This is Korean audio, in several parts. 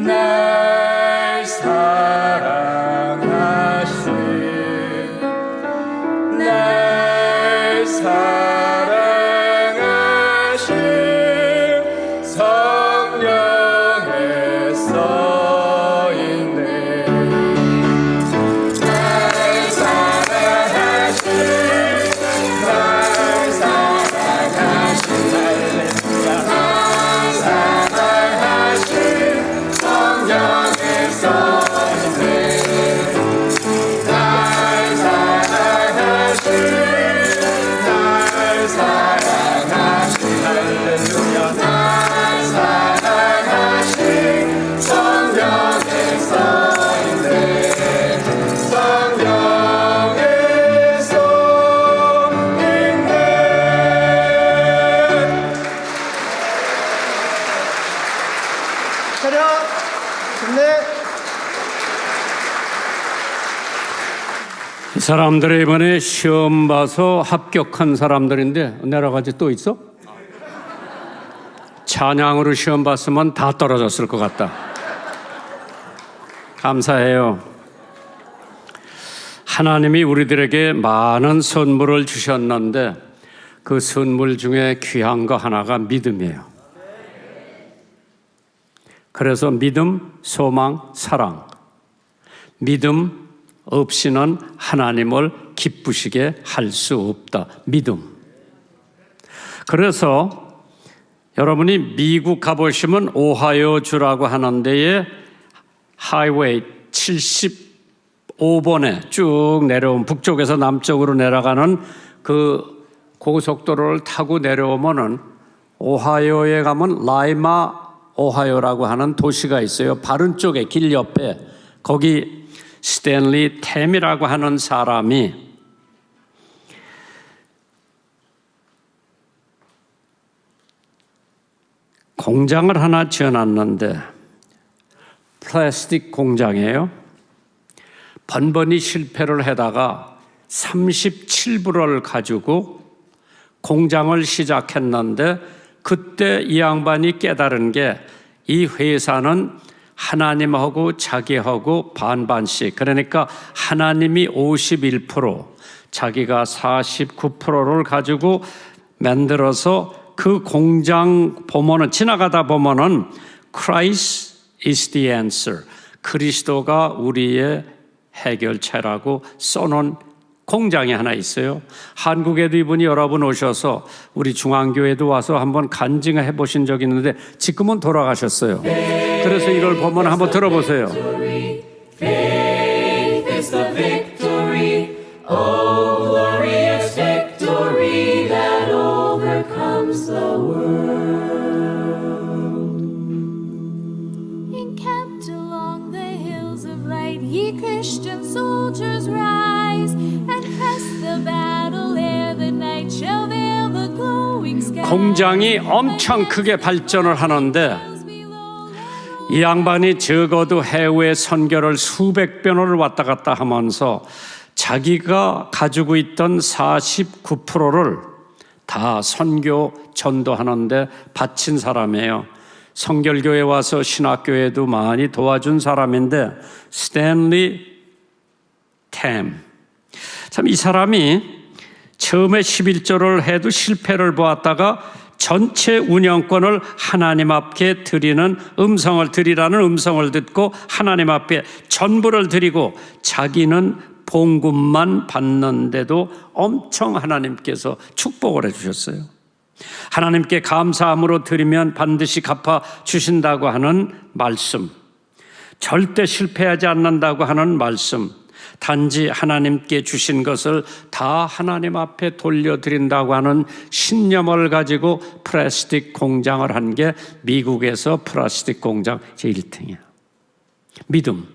날 사랑하신 날 사랑하신 성령에 써있네. 날 사랑하신 날 사랑하신 할렐루야 날 사랑하신 성령에 써있네. 날 사랑하신 날 사랑하신 할렐루야 날 사랑하신 성령에 써있네. 성령에 써있네. 차렷! 좋네. 이 사람들이 이번에 시험 봐서 합격한 사람들인데 내려가지 또 있어? 찬양으로 시험 봤으면 다 떨어졌을 것 같다. 감사해요. 하나님이 우리들에게 많은 선물을 주셨는데 그 선물 중에 귀한 거 하나가 믿음이에요. 그래서 믿음, 소망, 사랑. 믿음 없이는 하나님을 기쁘시게 할 수 없다. 믿음. 그래서 여러분이 미국 가보시면 오하이오주라고 하는 데에 하이웨이 75번에 쭉 내려온 북쪽에서 남쪽으로 내려가는 그 고속도로를 타고 내려오면은 오하이오에 가면 라이마 오하이오라고 하는 도시가 있어요. 바른 쪽에 길 옆에 거기 스탠리 템이라고 하는 사람이 공장을 하나 지어놨는데 플라스틱 공장이에요. 번번이 실패를 하다가 37불을 가지고 공장을 시작했는데 그때 이 양반이 깨달은 게 이 회사는 하나님하고 자기하고 반반씩, 그러니까 하나님이 51%, 자기가 49%를 가지고 만들어서 그 공장 보면은 지나가다 보면은 Christ is the answer. 그리스도가 우리의 해결책이라고 써놓은 공장이 하나 있어요. 한국에도 이분이 여러 분 오셔서 우리 중앙교회도 와서 한번 간증해 보신 적이 있는데 지금은 돌아가셨어요. 그래서 이걸 보면 한번 들어보세요. Faith is the victory, oh glorious victory that overcomes the world. Encamped along the hills of light, ye Christian soldiers rise and press the battle ere the night shall veil the glowing sky. 공장이 엄청 크게 발전을 하는데 이 양반이 적어도 해외 선교를 수백 번을 왔다 갔다 하면서 자기가 가지고 있던 49%를 다 선교 전도하는데 바친 사람이에요. 성결교회 와서 신학교회도 많이 도와준 사람인데 스탠리 템. 참 이 사람이 처음에 11조를 해도 실패를 보았다가 전체 운영권을 하나님 앞에 드리는 음성을 드리라는 음성을 듣고 하나님 앞에 전부를 드리고 자기는 봉급만 받는데도 엄청 하나님께서 축복을 해주셨어요. 하나님께 감사함으로 드리면 반드시 갚아 주신다고 하는 말씀, 절대 실패하지 않는다고 하는 말씀, 단지 하나님께 주신 것을 다 하나님 앞에 돌려드린다고 하는 신념을 가지고 플라스틱 공장을 한 게 미국에서 플라스틱 공장 제1등이에요. 믿음.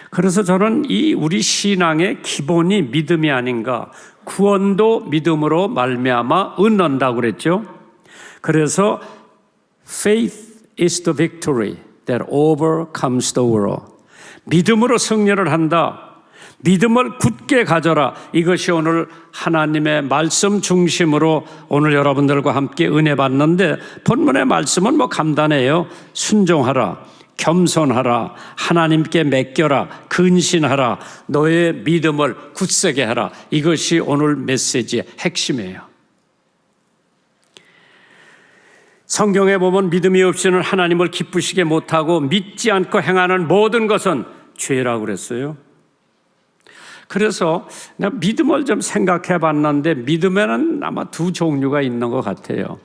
그래서 저는 이 우리 신앙의 기본이 믿음이 아닌가. 구원도 믿음으로 말미암아 얻는다고 그랬죠. 그래서 faith is the victory that overcomes the world. 믿음으로 승리를 한다. 믿음을 굳게 가져라. 이것이 오늘 하나님의 말씀 중심으로 오늘 여러분들과 함께 은혜 받는데, 본문의 말씀은 뭐 간단해요. 순종하라, 겸손하라, 하나님께 맡겨라, 근신하라, 너의 믿음을 굳세게 하라. 이것이 오늘 메시지의 핵심이에요. 성경에 보면 믿음이 없이는 하나님을 기쁘시게 못하고 믿지 않고 행하는 모든 것은 죄라고 그랬어요. 그래서 내가 믿음을 좀 생각해 봤는데, 믿음에는 아마 두 종류가 있는 것 같아요.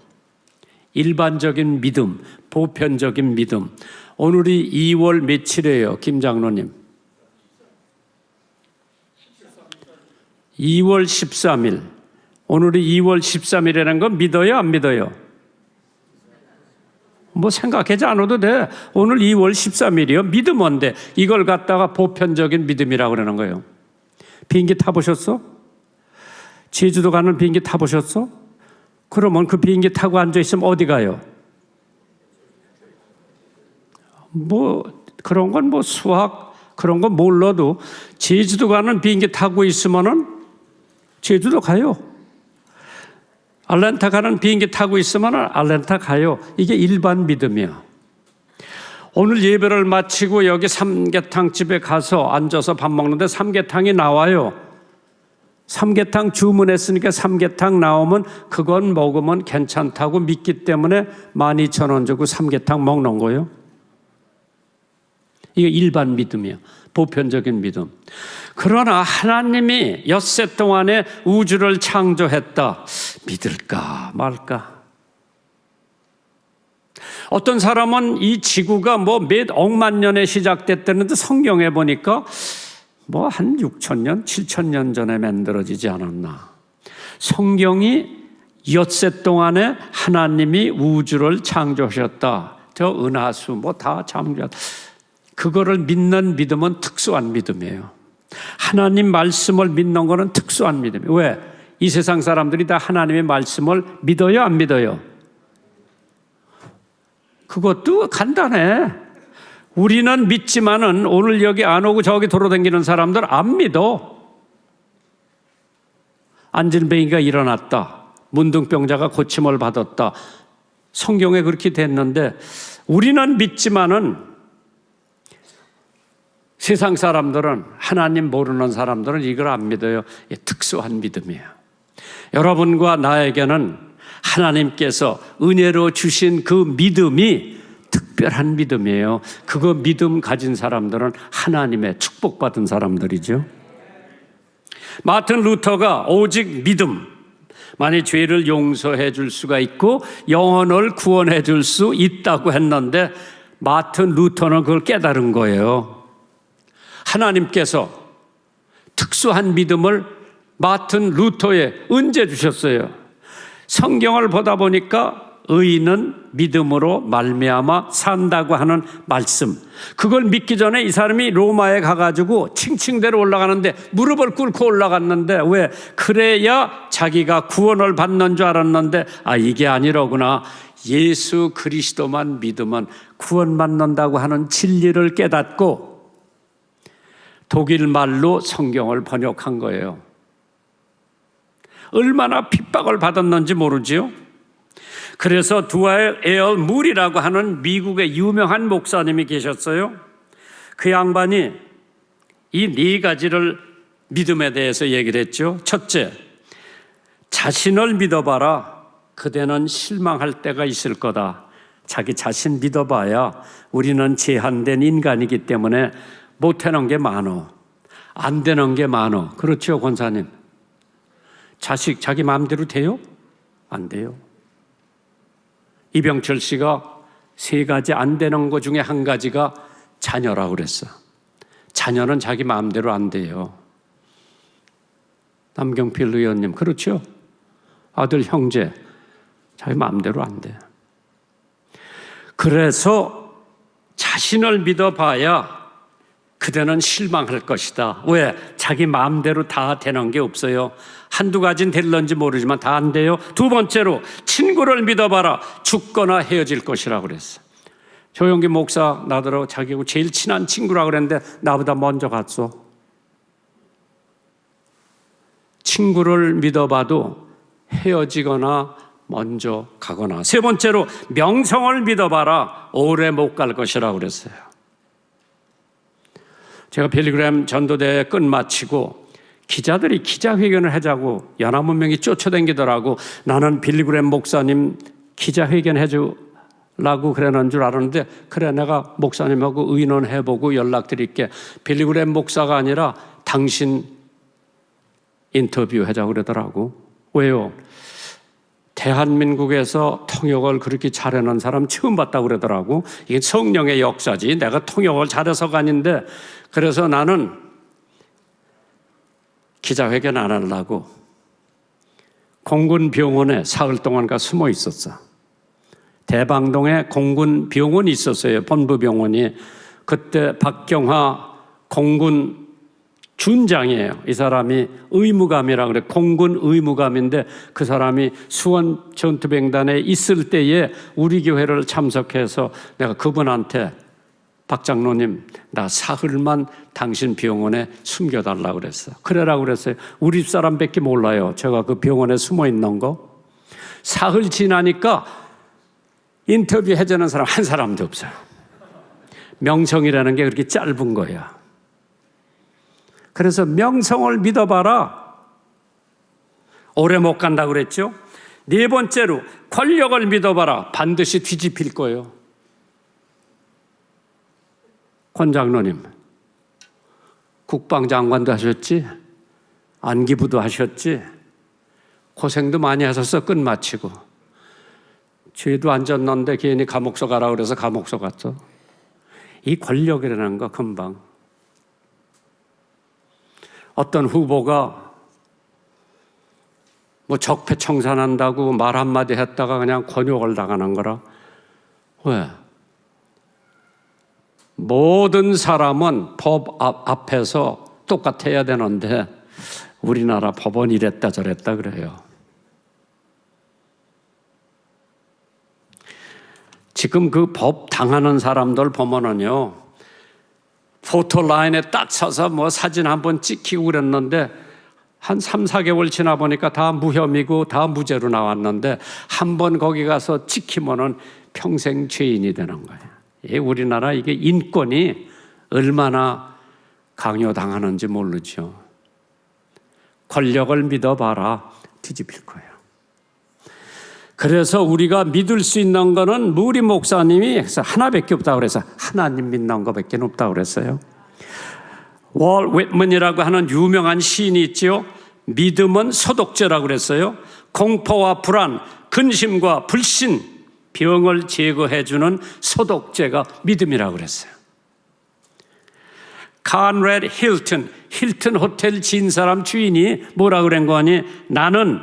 일반적인 믿음, 보편적인 믿음. 오늘이 2월 며칠이에요, 김 장로님? 2월 13일. 오늘이 2월 13일이라는 건 믿어요, 안 믿어요? 뭐 생각하지 않아도 돼. 오늘 2월 13일이요. 믿음인데 이걸 갖다가 보편적인 믿음이라고 그러는 거예요. 비행기 타보셨어? 제주도 가는 비행기 타보셨어? 그러면 그 비행기 타고 앉아있으면 어디 가요? 뭐 그런 건 뭐 수학 그런 건 몰라도 제주도 가는 비행기 타고 있으면은 제주도 가요. 아틀란타 가는 비행기 타고 있으면은 아틀란타 가요. 이게 일반 믿음이야. 오늘 예배를 마치고 여기 삼계탕 집에 가서 앉아서 밥 먹는데 삼계탕이 나와요. 삼계탕 주문했으니까 삼계탕 나오면 그건 먹으면 괜찮다고 믿기 때문에 12,000원 주고 삼계탕 먹는 거예요. 이게 일반 믿음이야. 보편적인 믿음. 그러나 하나님이 엿새 동안에 우주를 창조했다. 믿을까 말까? 어떤 사람은 이 지구가 뭐 몇 억만 년에 시작됐다는데 성경에 보니까 뭐 한 6,000년, 7,000년 전에 만들어지지 않았나. 성경이 엿새 동안에 하나님이 우주를 창조하셨다. 저 은하수 뭐 다 창조했다. 그거를 믿는 믿음은 특수한 믿음이에요. 하나님 말씀을 믿는 거는 특수한 믿음이에요. 왜? 이 세상 사람들이 다 하나님의 말씀을 믿어요, 안 믿어요? 그것도 간단해. 우리는 믿지만은 오늘 여기 안 오고 저기 돌아다니는 사람들 안 믿어. 안진뱅이가 일어났다. 문둥병자가 고침을 받았다. 성경에 그렇게 됐는데 우리는 믿지만은 세상 사람들은, 하나님 모르는 사람들은 이걸 안 믿어요. 특수한 믿음이에요. 여러분과 나에게는 하나님께서 은혜로 주신 그 믿음이 특별한 믿음이에요. 그거 믿음 가진 사람들은 하나님의 축복받은 사람들이죠. 마틴 루터가 오직 믿음만이 죄를 용서해 줄 수가 있고 영혼을 구원해 줄 수 있다고 했는데 마틴 루터는 그걸 깨달은 거예요. 하나님께서 특수한 믿음을 마틴 루터에 은재 주셨어요. 성경을 보다 보니까 의인은 믿음으로 말미암아 산다고 하는 말씀, 그걸 믿기 전에 이 사람이 로마에 가가지고 층층대로 올라가는데 무릎을 꿇고 올라갔는데, 왜? 그래야 자기가 구원을 받는 줄 알았는데 이게 아니로구나. 예수 그리스도만 믿으면 구원받는다고 하는 진리를 깨닫고 독일 말로 성경을 번역한 거예요. 얼마나 핍박을 받았는지 모르지요. 그래서 두아일 에얼 물이라고 하는 미국의 유명한 목사님이 계셨어요. 그 양반이 이 네 가지를 믿음에 대해서 얘기를 했죠. 첫째, 자신을 믿어봐라. 그대는 실망할 때가 있을 거다. 자기 자신 믿어봐야 우리는 제한된 인간이기 때문에 못하는 게 많어. 안 되는 게 많어. 그렇죠, 권사님? 자식 자기 마음대로 돼요? 안 돼요. 이병철 씨가 3가지 안 되는 것 중에 한 가지가 자녀라고 그랬어. 자녀는 자기 마음대로 안 돼요. 남경필 의원님, 그렇죠? 아들, 형제, 자기 마음대로 안 돼. 그래서 자신을 믿어봐야 그대는 실망할 것이다. 왜? 자기 마음대로 다 되는 게 없어요. 한두 가지는 될런지 모르지만 다 안 돼요. 두 번째로, 친구를 믿어봐라. 죽거나 헤어질 것이라고 그랬어. 조용기 목사 나더러 자기하고 제일 친한 친구라고 그랬는데 나보다 먼저 갔어. 친구를 믿어봐도 헤어지거나 먼저 가거나. 세 번째로 명성을 믿어봐라. 오래 못 갈 것이라고 그랬어요. 제가 빌리그램 전도대회 끝마치고 기자들이 기자회견을 하자고 연합문명이 쫓아다니더라고. 나는 빌리그램 목사님 기자회견 해주려고 그러는 줄 알았는데, 그래 내가 목사님하고 의논해보고 연락드릴게. 빌리그램 목사가 아니라 당신 인터뷰 하자고 그러더라고. 왜요? 대한민국에서 통역을 그렇게 잘해놓은 사람 처음 봤다고 그러더라고. 이게 성령의 역사지. 내가 통역을 잘해서가 아닌데, 그래서 나는 기자회견 안 하려고 공군병원에 사흘 동안 가 숨어 있었어. 대방동에 공군병원이 있었어요. 본부병원이. 그때 박경화 공군 준장이에요. 이 사람이 의무감이라고 그래. 공군 의무감인데 그 사람이 수원 전투병단에 있을 때에 우리 교회를 참석해서 내가 그분한테 박 장로님 나 사흘만 당신 병원에 숨겨달라고 그랬어요. 그래라고 그랬어요. 우리 사람밖에 몰라요. 제가 그 병원에 숨어 있는 거. 사흘 지나니까 인터뷰 해주는 사람 한 사람도 없어요. 명성이라는 게 그렇게 짧은 거야. 그래서 명성을 믿어봐라. 오래 못 간다고 그랬죠. 네 번째로 권력을 믿어봐라. 반드시 뒤집힐 거예요. 권 장로님, 국방장관도 하셨지, 안기부도 하셨지, 고생도 많이 하셨어. 끝마치고 죄도 안 졌는데 괜히 감옥서 가라 그래서 감옥서 갔어. 이 권력이라는 거 금방. 어떤 후보가 뭐 적폐청산한다고 말 한마디 했다가 그냥 권욕을 당하는 거라. 왜? 모든 사람은 법 앞에서 똑같아야 되는데 우리나라 법원 이랬다 저랬다 그래요. 지금 그 법 당하는 사람들 보면은요, 포토라인에 딱 서서 뭐 사진 한번 찍히고 그랬는데 한 3, 4개월 지나 보니까 다 무혐의고 다 무죄로 나왔는데 한 번 거기 가서 찍히면은 평생 죄인이 되는 거예요. 우리나라 이게 인권이 얼마나 강요당하는지 모르죠. 권력을 믿어봐라. 뒤집힐 거예요. 그래서 우리가 믿을 수 있는 거는 무리 목사님이 하나밖에 없다고 그래서 하나님 믿는 것밖에 없다고 그랬어요. 월 윗먼이라고 하는 유명한 시인이 있죠. 믿음은 소독제라고 그랬어요. 공포와 불안, 근심과 불신, 병을 제거해주는 소독제가 믿음이라고 그랬어요. 카레드 힐튼 호텔 지은 사람 주인이 뭐라고 그런 거 아니? 나는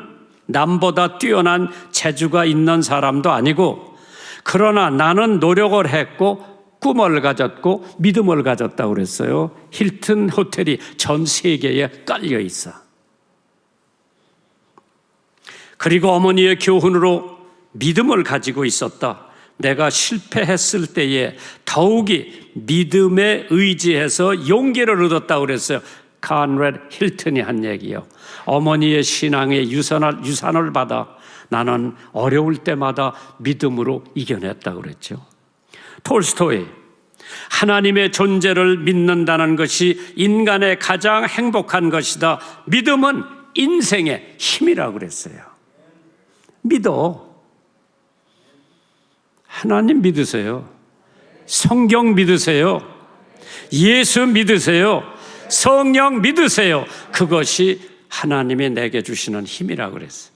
남보다 뛰어난 재주가 있는 사람도 아니고, 그러나 나는 노력을 했고 꿈을 가졌고 믿음을 가졌다고 그랬어요. 힐튼 호텔이 전 세계에 깔려 있어. 그리고 어머니의 교훈으로 믿음을 가지고 있었다. 내가 실패했을 때에 더욱이 믿음에 의지해서 용기를 얻었다고 그랬어요. 카레드 힐튼이 한 얘기요. 어머니의 신앙의 유산을 받아 나는 어려울 때마다 믿음으로 이겨냈다고 그랬죠. 톨스토이, 하나님의 존재를 믿는다는 것이 인간의 가장 행복한 것이다. 믿음은 인생의 힘이라고 그랬어요. 믿어. 하나님 믿으세요. 성경 믿으세요. 예수 믿으세요. 성령 믿으세요. 그것이 하나님이 내게 주시는 힘이라고 그랬어요.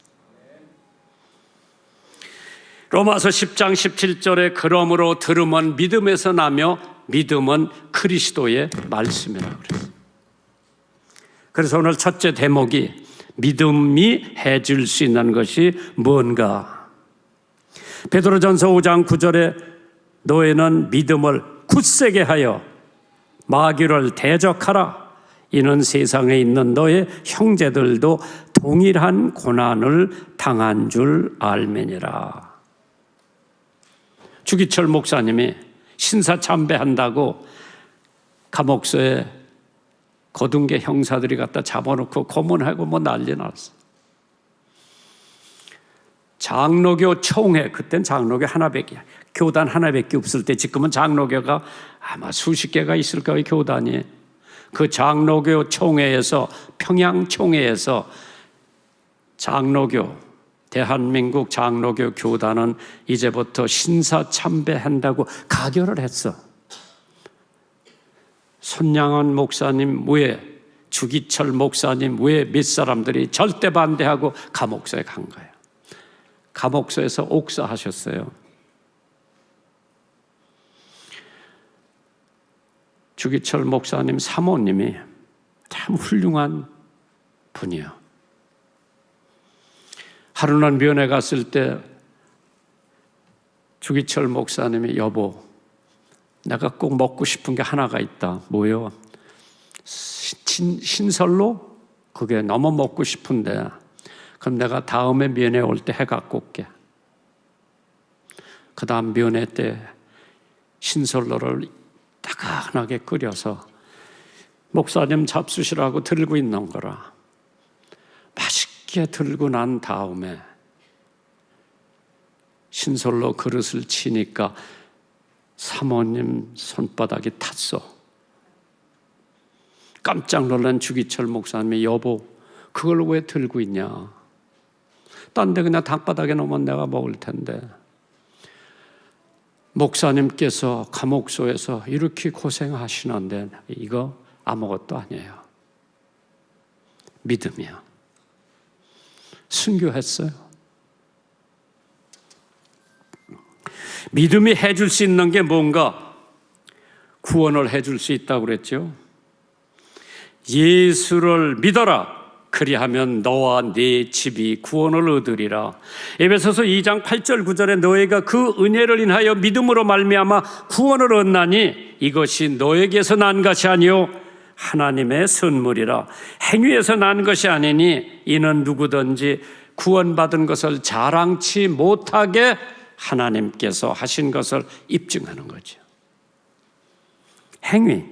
로마서 10장 17절에 그러므로 들음은 믿음에서 나며 믿음은 그리스도의 말씀이라고 그랬어요. 그래서 오늘 첫째 대목이 믿음이 해줄 수 있는 것이 뭔가. 베드로전서 5장 9절에 너희는 믿음을 굳세게 하여 마귀를 대적하라. 이는 세상에 있는 너의 형제들도 동일한 고난을 당한 줄 알매니라. 주기철 목사님이 신사참배한다고 감옥소에 거둥개 형사들이 갖다 잡아놓고 고문하고 뭐 난리 났어. 장로교 총회, 그땐 장로교 하나밖에, 교단 하나밖에 없을 때, 지금은 장로교가 아마 수십 개가 있을 거예요, 교단이. 그 장로교 총회에서, 평양 총회에서 장로교, 대한민국 장로교 교단은 이제부터 신사참배한다고 가결을 했어. 손양원 목사님 외에, 주기철 목사님 외에 몇 사람들이 절대 반대하고 감옥소에 간 거예요. 감옥소에서 옥사하셨어요. 주기철 목사님 사모님이 참 훌륭한 분이에요. 하루는 면회 갔을 때 주기철 목사님이 여보, 내가 꼭 먹고 싶은 게 하나가 있다. 뭐요? 신설로? 그게 너무 먹고 싶은데 그럼 내가 다음에 면회 올 때 해갖고 올게. 그 다음 면회 때 신설로를 따끈하게 끓여서 목사님 잡수시라고 들고 있는 거라. 맛있게 들고 난 다음에 신설로 그릇을 치니까 사모님 손바닥이 탔어. 깜짝 놀란 주기철 목사님이 여보, 그걸 왜 들고 있냐? 딴 데 그냥 땅바닥에 놓으면 내가 먹을 텐데. 목사님께서 감옥소에서 이렇게 고생하시는데 이거 아무것도 아니에요. 믿음이야. 순교했어요. 믿음이 해줄 수 있는 게 뭔가? 구원을 해줄 수 있다고 그랬죠. 예수를 믿어라. 그리하면 너와 네 집이 구원을 얻으리라. 에베소서 2장 8절 9절에 너희가 그 은혜를 인하여 믿음으로 말미암아 구원을 얻나니 이것이 너에게서 난 것이 아니요 하나님의 선물이라. 행위에서 난 것이 아니니 이는 누구든지 구원받은 것을 자랑치 못하게 하나님께서 하신 것을 입증하는 거죠. 행위,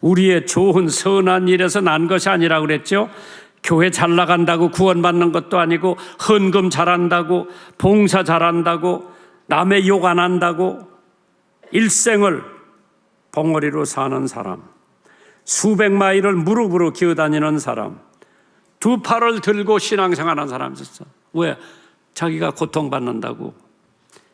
우리의 좋은 선한 일에서 난 것이 아니라 그랬죠. 교회 잘 나간다고 구원받는 것도 아니고, 헌금 잘한다고, 봉사 잘한다고, 남의 욕 안 한다고, 일생을 벙어리로 사는 사람, 수백 마일을 무릎으로 기어다니는 사람, 두 팔을 들고 신앙생활하는 사람 있었어. 왜? 자기가 고통받는다고.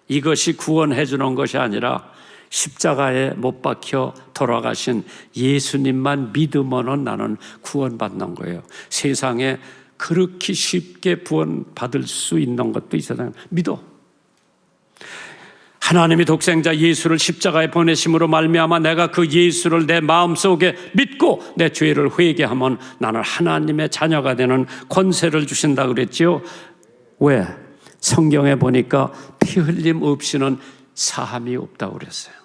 이것이 구원해 주는 것이 아니라 십자가에 못 박혀 돌아가신 예수님만 믿으면 나는 구원받는 거예요. 세상에 그렇게 쉽게 구원받을 수 있는 것도 있어요. 믿어. 하나님이 독생자 예수를 십자가에 보내심으로 말미암아 내가 그 예수를 내 마음속에 믿고 내 죄를 회개하면 나는 하나님의 자녀가 되는 권세를 주신다 그랬지요. 왜? 성경에 보니까 피 흘림 없이는 사함이 없다고 그랬어요.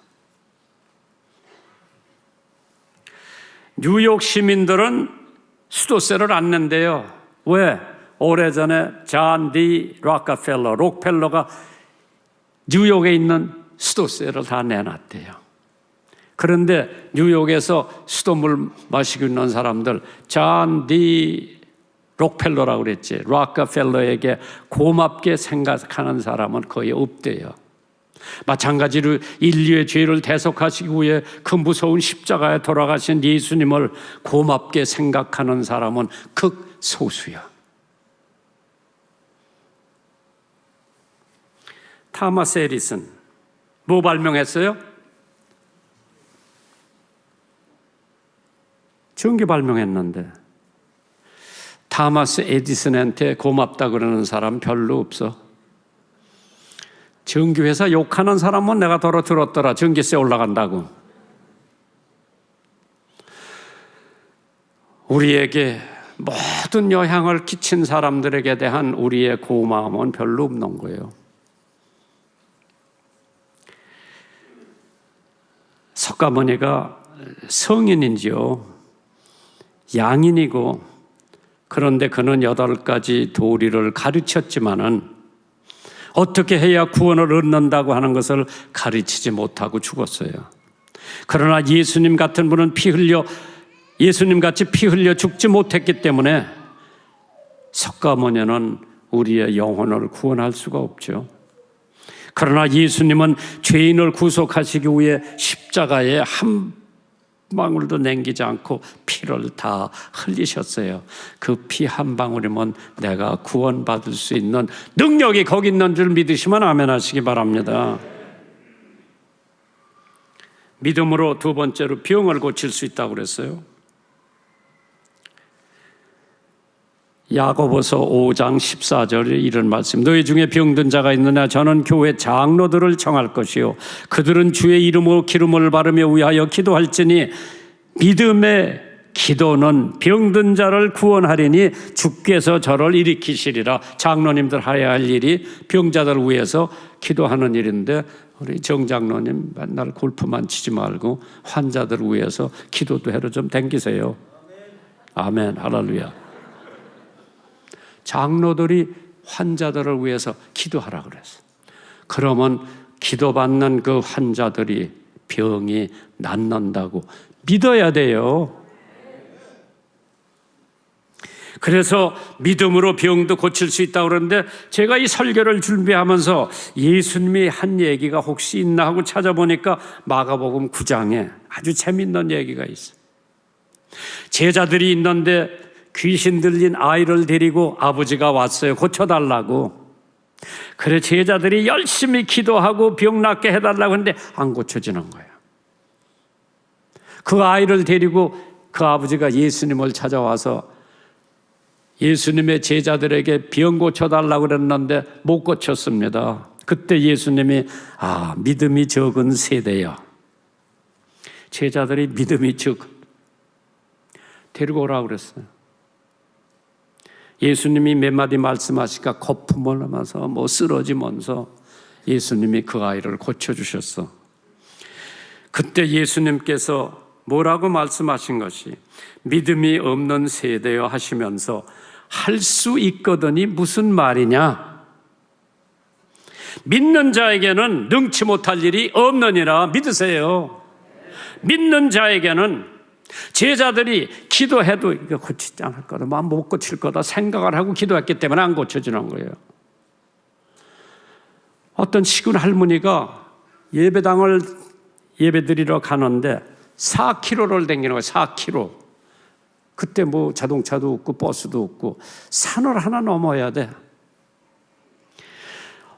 뉴욕 시민들은 수도세를 안 낸대요. 왜? 오래전에 존 D. 록펠러가 뉴욕에 있는 수도세를 다 내놨대요. 그런데 뉴욕에서 수돗물 마시고 있는 사람들, 존 D. 록펠러라고 그랬지. 록펠러에게 고맙게 생각하는 사람은 거의 없대요. 마찬가지로 인류의 죄를 대속하시기 위해 그 무서운 십자가에 돌아가신 예수님을 고맙게 생각하는 사람은 극소수야. 타마스 에디슨 뭐 발명했어요? 전기 발명했는데 타마스 에디슨한테 고맙다 그러는 사람 별로 없어. 전기회사 욕하는 사람은 내가 더러 들었더라. 전기세 올라간다고. 우리에게 모든 영향을 끼친 사람들에게 대한 우리의 고마움은 별로 없는 거예요. 석가모니가 성인인지요, 양인이고, 그런데 그는 8가지 도리를 가르쳤지만은 어떻게 해야 구원을 얻는다고 하는 것을 가르치지 못하고 죽었어요. 그러나 예수님 같은 분은 피 흘려 예수님 같이 피 흘려 죽지 못했기 때문에 석가모니는 우리의 영혼을 구원할 수가 없죠. 그러나 예수님은 죄인을 구속하시기 위해 십자가에 한 방울도 남기지 않고 피를 다 흘리셨어요. 그 피 한 방울이면 내가 구원받을 수 있는 능력이 거기 있는 줄 믿으시면 아멘 하시기 바랍니다. 믿음으로 두 번째로 병을 고칠 수 있다고 그랬어요. 야고보서 5장 14절에 이런 말씀, 너희 중에 병든 자가 있느냐 저는 교회 장로들을 청할 것이요 그들은 주의 이름으로 기름을 바르며 위하여 기도할지니 믿음의 기도는 병든 자를 구원하리니 주께서 저를 일으키시리라. 장로님들 해야 할 일이 병자들을 위해서 기도하는 일인데 우리 정장로님 맨날 골프만 치지 말고 환자들을 위해서 기도도 해로 좀 댕기세요. 아멘, 할렐루야. 장로들이 환자들을 위해서 기도하라 그랬어. 그러면 기도받는 그 환자들이 병이 낫는다고 믿어야 돼요. 그래서 믿음으로 병도 고칠 수 있다고 그러는데 제가 이 설교를 준비하면서 예수님이 한 얘기가 혹시 있나 하고 찾아보니까 마가복음 9장에 아주 재밌는 얘기가 있어요. 제자들이 있는데 귀신 들린 아이를 데리고 아버지가 왔어요. 고쳐달라고. 그래 제자들이 열심히 기도하고 병 낫게 해달라고 했는데 안 고쳐지는 거예요. 그 아이를 데리고 그 아버지가 예수님을 찾아와서 예수님의 제자들에게 병 고쳐달라고 그랬는데 못 고쳤습니다. 그때 예수님이 믿음이 적은 세대요. 제자들이 믿음이 데리고 오라고 그랬어요. 예수님이 몇 마디 말씀하시니까 거품을 하면서 쓰러지면서 예수님이 그 아이를 고쳐주셨어. 그때 예수님께서 뭐라고 말씀하신 것이 믿음이 없는 세대여 하시면서 할 수 있거든이 무슨 말이냐? 믿는 자에게는 능치 못할 일이 없느니라 믿으세요. 믿는 자에게는 제자들이 기도해도 이거 고치지 않을 거다, 못 고칠 거다 생각을 하고 기도했기 때문에 안 고쳐지는 거예요. 어떤 시골 할머니가 예배당을 예배드리러 가는데 4km를 다니는 거예요. 4km. 그때 자동차도 없고 버스도 없고 산을 하나 넘어야 돼.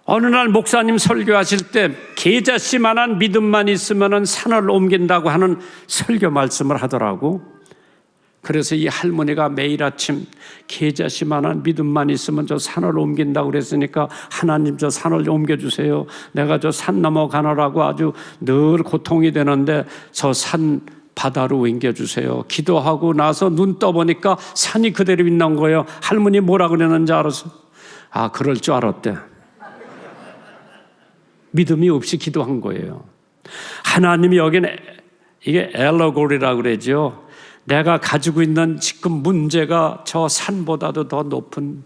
어느 날 목사님 설교하실 때 계자씨만한 믿음만 있으면 산을 옮긴다고 하는 설교 말씀을 하더라고. 그래서 이 할머니가 매일 아침 계자씨만한 믿음만 있으면 저 산을 옮긴다고 그랬으니까 하나님 저 산을 옮겨주세요. 내가 저 산 넘어가느라고 아주 늘 고통이 되는데 저 산 바다로 옮겨주세요. 기도하고 나서 눈 떠보니까 산이 그대로 있는 거예요. 할머니 뭐라 그랬는지 알았어? 그럴 줄 알았대. 믿음이 없이 기도한 거예요. 하나님이 여기는 이게 엘러고리라고 그러죠. 내가 가지고 있는 지금 문제가 저 산보다도 더 높은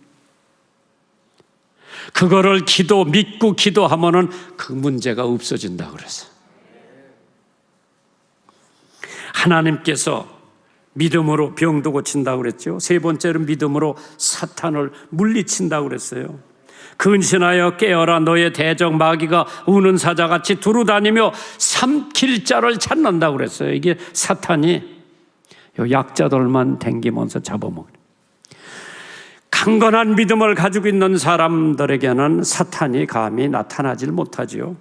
그거를 믿고 기도하면은 그 문제가 없어진다고 그랬어요. 하나님께서 믿음으로 병도 고친다고 그랬죠. 세 번째로 믿음으로 사탄을 물리친다고 그랬어요. 근신하여 깨어라 너의 대적 마귀가 우는 사자같이 두루다니며 삼킬 자를 찾는다고 그랬어요. 이게 사탄이 요 약자들만 댕기면서 잡아먹는. 강건한 믿음을 가지고 있는 사람들에게는 사탄이 감히 나타나질 못하지요.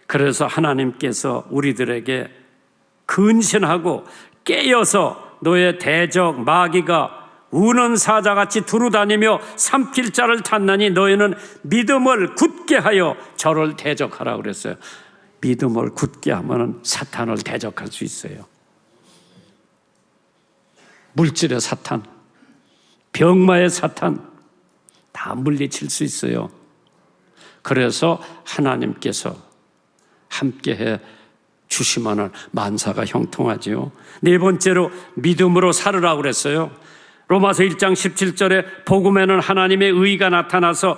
그래서 하나님께서 우리들에게 근신하고 깨어서 너의 대적 마귀가 우는 사자같이 두루다니며 삼킬 자를 찾나니 너희는 믿음을 굳게 하여 저를 대적하라 그랬어요. 믿음을 굳게 하면 사탄을 대적할 수 있어요. 물질의 사탄, 병마의 사탄 다 물리칠 수 있어요. 그래서 하나님께서 함께해 주시면은 만사가 형통하지요. 네 번째로 믿음으로 살으라고 그랬어요. 로마서 1장 17절에 복음에는 하나님의 의가 나타나서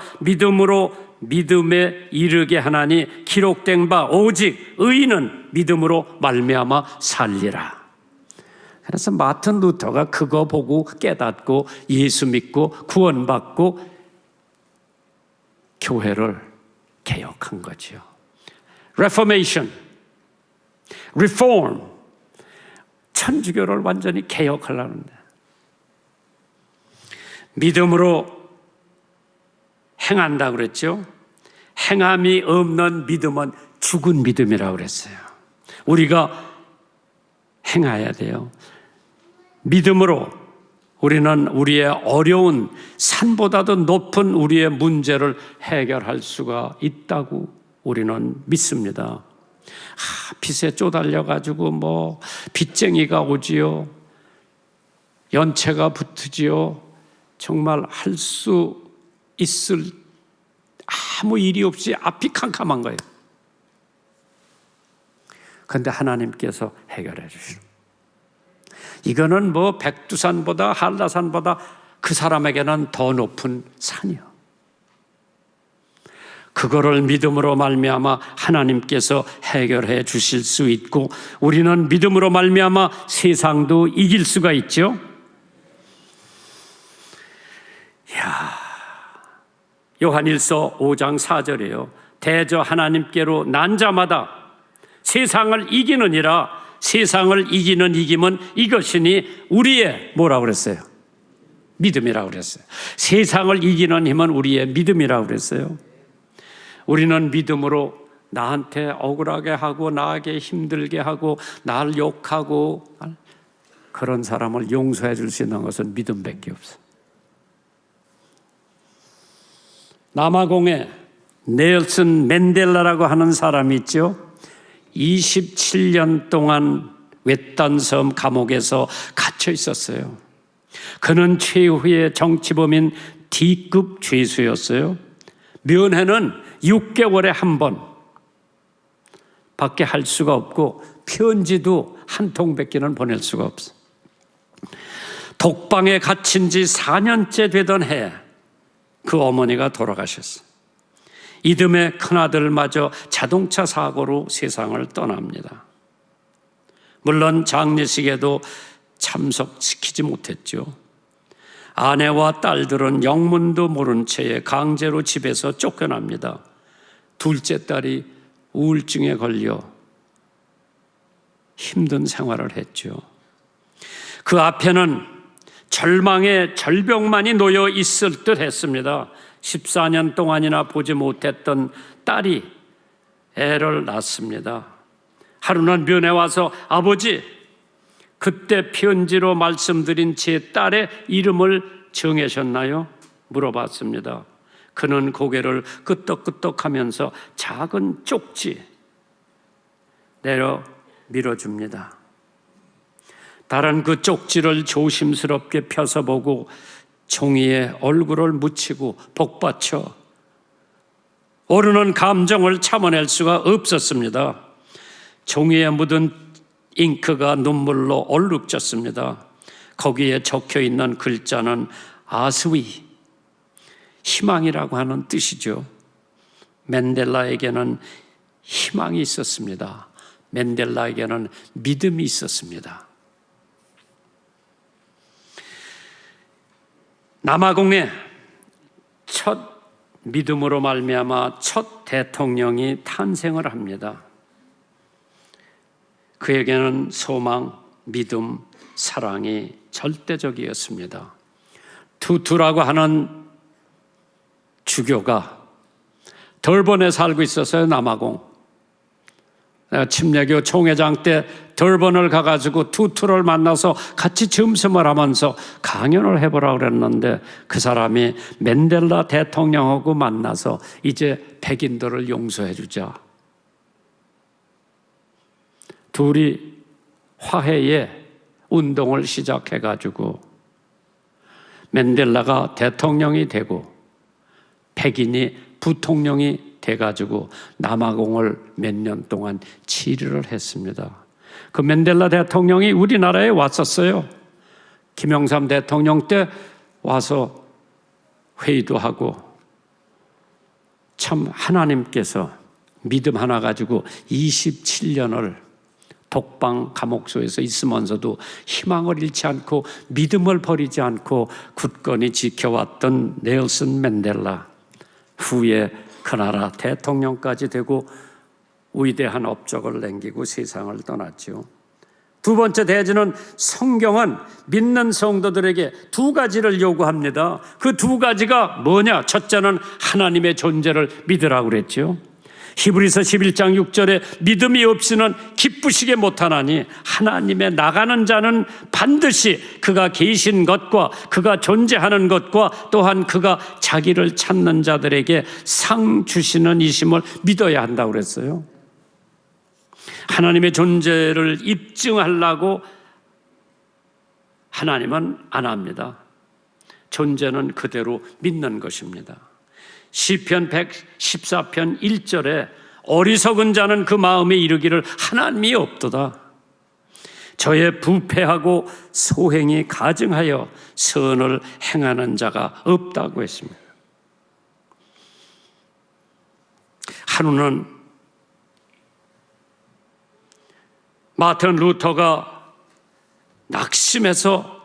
믿음에 이르게 하나니 기록된 바 오직 의인은 믿음으로 말미암아 살리라. 그래서 마틴 루터가 그거 보고 깨닫고 예수 믿고 구원받고 교회를 개혁한 거죠. Reformation, Reform, 천주교를 완전히 개혁하려는데 믿음으로 행한다 그랬죠. 행함이 없는 믿음은 죽은 믿음이라고 그랬어요. 우리가 행해야 돼요. 믿음으로 우리는 우리의 어려운 산보다도 높은 우리의 문제를 해결할 수가 있다고 우리는 믿습니다. 빚에 쪼달려가지고 빚쟁이가 오지요. 연체가 붙으지요. 정말 할 수 있을 아무 일이 없이 앞이 캄캄한 거예요. 그런데 하나님께서 해결해 주시는 이거는 백두산보다 한라산보다 그 사람에게는 더 높은 산이요. 그거를 믿음으로 말미암아 하나님께서 해결해 주실 수 있고 우리는 믿음으로 말미암아 세상도 이길 수가 있죠. 요한일서 5장 4절이에요. 대저 하나님께로 난 자마다 세상을 이기느니라. 세상을 이기는 이김은 이것이니 우리의 뭐라고 그랬어요? 믿음이라고 그랬어요. 세상을 이기는 힘은 우리의 믿음이라고 그랬어요. 우리는 믿음으로 나한테 억울하게 하고 나에게 힘들게 하고 나를 욕하고 그런 사람을 용서해 줄 수 있는 것은 믿음밖에 없어요. 남아공에 넬슨 맨델라라고 하는 사람이 있죠. 27년 동안 외딴 섬 감옥에서 갇혀 있었어요. 그는 최후의 정치범인 D급 죄수였어요. 면회는 6개월에 한 번 밖에 할 수가 없고 편지도 한 통밖에는 보낼 수가 없어. 독방에 갇힌 지 4년째 되던 해 그 어머니가 돌아가셨어요. 이듬해 큰아들마저 자동차 사고로 세상을 떠납니다. 물론 장례식에도 참석시키지 못했죠. 아내와 딸들은 영문도 모른 채에 강제로 집에서 쫓겨납니다. 둘째 딸이 우울증에 걸려 힘든 생활을 했죠. 그 앞에는 절망의 절벽만이 놓여 있을 듯 했습니다. 14년 동안이나 보지 못했던 딸이 애를 낳습니다. 하루는 면회 와서 아버지, 그때 편지로 말씀드린 제 딸의 이름을 정하셨나요? 물어봤습니다. 그는 고개를 끄덕끄덕하면서 작은 쪽지 내려 밀어줍니다. 딸은 그 쪽지를 조심스럽게 펴서 보고 종이에 얼굴을 묻히고 복받쳐 오르는 감정을 참아낼 수가 없었습니다. 종이에 묻은 잉크가 눈물로 얼룩졌습니다. 거기에 적혀있는 글자는 아스위, 희망이라고 하는 뜻이죠. 맨델라에게는 희망이 있었습니다. 맨델라에게는 믿음이 있었습니다. 남아공의 첫 믿음으로 말미암아 첫 대통령이 탄생을 합니다. 그에게는 소망, 믿음, 사랑이 절대적이었습니다. 투투라고 하는 주교가 덜번에 살고 있었어요. 남아공. 내가 침례교 총회장 때 덜번을 가가지고 투투를 만나서 같이 점심을 하면서 강연을 해보라고 그랬는데 그 사람이 맨델라 대통령하고 만나서 이제 백인들을 용서해 주자. 둘이 화해의 운동을 시작해가지고 맨델라가 대통령이 되고 백인이 부통령이 돼가지고 남아공을 몇 년 동안 치료를 했습니다. 그 맨델라 대통령이 우리나라에 왔었어요. 김영삼 대통령 때 와서 회의도 하고 참 하나님께서 믿음 하나 가지고 27년을 독방 감옥소에서 있으면서도 희망을 잃지 않고 믿음을 버리지 않고 굳건히 지켜왔던 넬슨 맨델라, 후에 그 나라 대통령까지 되고 위대한 업적을 남기고 세상을 떠났죠. 두 번째 대지는 성경은 믿는 성도들에게 두 가지를 요구합니다. 그 두 가지가 뭐냐? 첫째는 하나님의 존재를 믿으라고 그랬죠. 히브리서 11장 6절에 믿음이 없이는 기쁘시게 못하나니 하나님의 나가는 자는 반드시 그가 계신 것과 그가 존재하는 것과 또한 그가 자기를 찾는 자들에게 상 주시는 이심을 믿어야 한다고 그랬어요. 하나님의 존재를 입증하려고 하나님은 안 합니다. 존재는 그대로 믿는 것입니다. 시편 114편 1절에 어리석은 자는 그 마음에 이르기를 하나님이 없도다. 저의 부패하고 소행이 가증하여 선을 행하는 자가 없다고 했습니다. 한우는 마틴 루터가 낙심해서